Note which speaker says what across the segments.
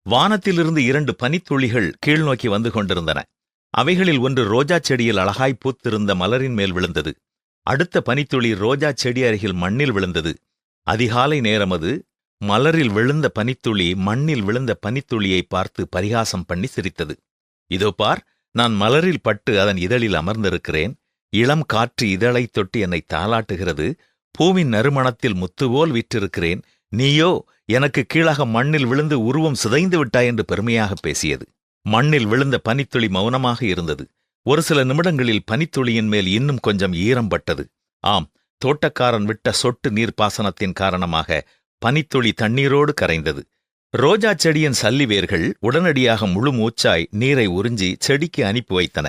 Speaker 1: வானத்திலிருந்து 2 பனித்துளிகள் கீழ்நோக்கி வந்து கொண்டிருந்தன. அவைகளில் ஒன்று ரோஜா செடியில் அழகாய் பூத்திருந்த மலரின் மேல் விழுந்தது. அடுத்த பனித்துளி ரோஜா செடி அருகில் மண்ணில் விழுந்தது. அதிகாலை நேரம் அது. மலரில் விழுந்த பனித்துளி மண்ணில் விழுந்த பனித்துளியை பார்த்து பரிகாசம் பண்ணி சிரித்தது. இதோ பார், நான் மலரில் பட்டு அதன் இதழில் அமர்ந்திருக்கிறேன். இளம் காற்று இதழைத் தொட்டு என்னை தாலாட்டுகிறது. பூவின் நறுமணத்தில் முத்துவோல் விற்றிருக்கிறேன். நீயோ எனக்கு கீழாக மண்ணில் விழுந்து உருவம் சிதைந்து விட்டாய் என்று பெருமையாக பேசியது. மண்ணில் விழுந்த பனித்துளி மௌனமாக இருந்தது. ஒரு சில நிமிடங்களில் பனித்துளியின் மேல் இன்னும் கொஞ்சம் ஈரம் பட்டது. ஆம், தோட்டக்காரன் விட்ட சொட்டு நீர்ப்பாசனத்தின் காரணமாக பனித்துளி தண்ணீரோடு கரைந்தது. ரோஜா செடியின் சல்லி வேர்கள் உடனடியாக முழு மூச்சாய் நீரை உறிஞ்சி செடிக்கு அனுப்பி வைத்தன.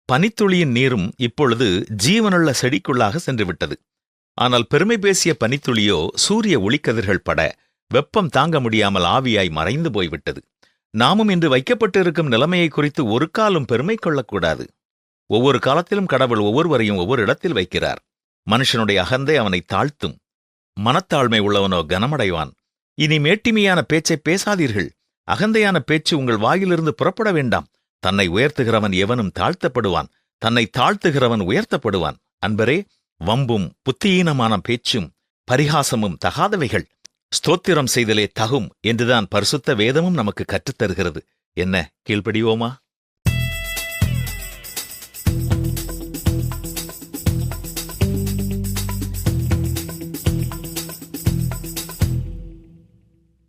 Speaker 1: பனித்துளியின் நீரும் இப்பொழுது ஜீவனுள்ள செடிக்குள்ளாக சென்றுவிட்டது. ஆனால் பெருமை பேசிய பனித்துளியோ சூரிய ஒளிக்கதிர்கள் பட வெப்பம் தாங்க முடியாமல் ஆவியாய் மறைந்து போய்விட்டது. நாமும் இன்று வைக்கப்பட்டிருக்கும் நிலைமையை குறித்து ஒரு காலும் பெருமை கொள்ளக்கூடாது. ஒவ்வொரு காலத்திலும் கடவுள் ஒவ்வொருவரையும் ஒவ்வொரு இடத்தில் வைக்கிறார். மனுஷனுடைய அகந்தை அவனை தாழ்த்தும். மனத்தாழ்மை உள்ளவனோ கனமடைவான். இனி மேட்டிமையான பேச்சை பேசாதீர்கள். அகந்தையான பேச்சு உங்கள் வாயிலிருந்து புறப்பட வேண்டாம். தன்னை உயர்த்துகிறவன் எவனும் தாழ்த்தப்படுவான், தன்னை தாழ்த்துகிறவன் உயர்த்தப்படுவான். அன்பரே, வம்பும் புத்தியீனமான பேச்சும் பரிகாசமும் தகாதவைகள். ஸ்தோத்திரம் செய்தலே தகும் என்றுதான் பரிசுத்த வேதமும் நமக்கு கற்றுத்தருகிறது. என்ன, கீழ்ப்படிவோமா?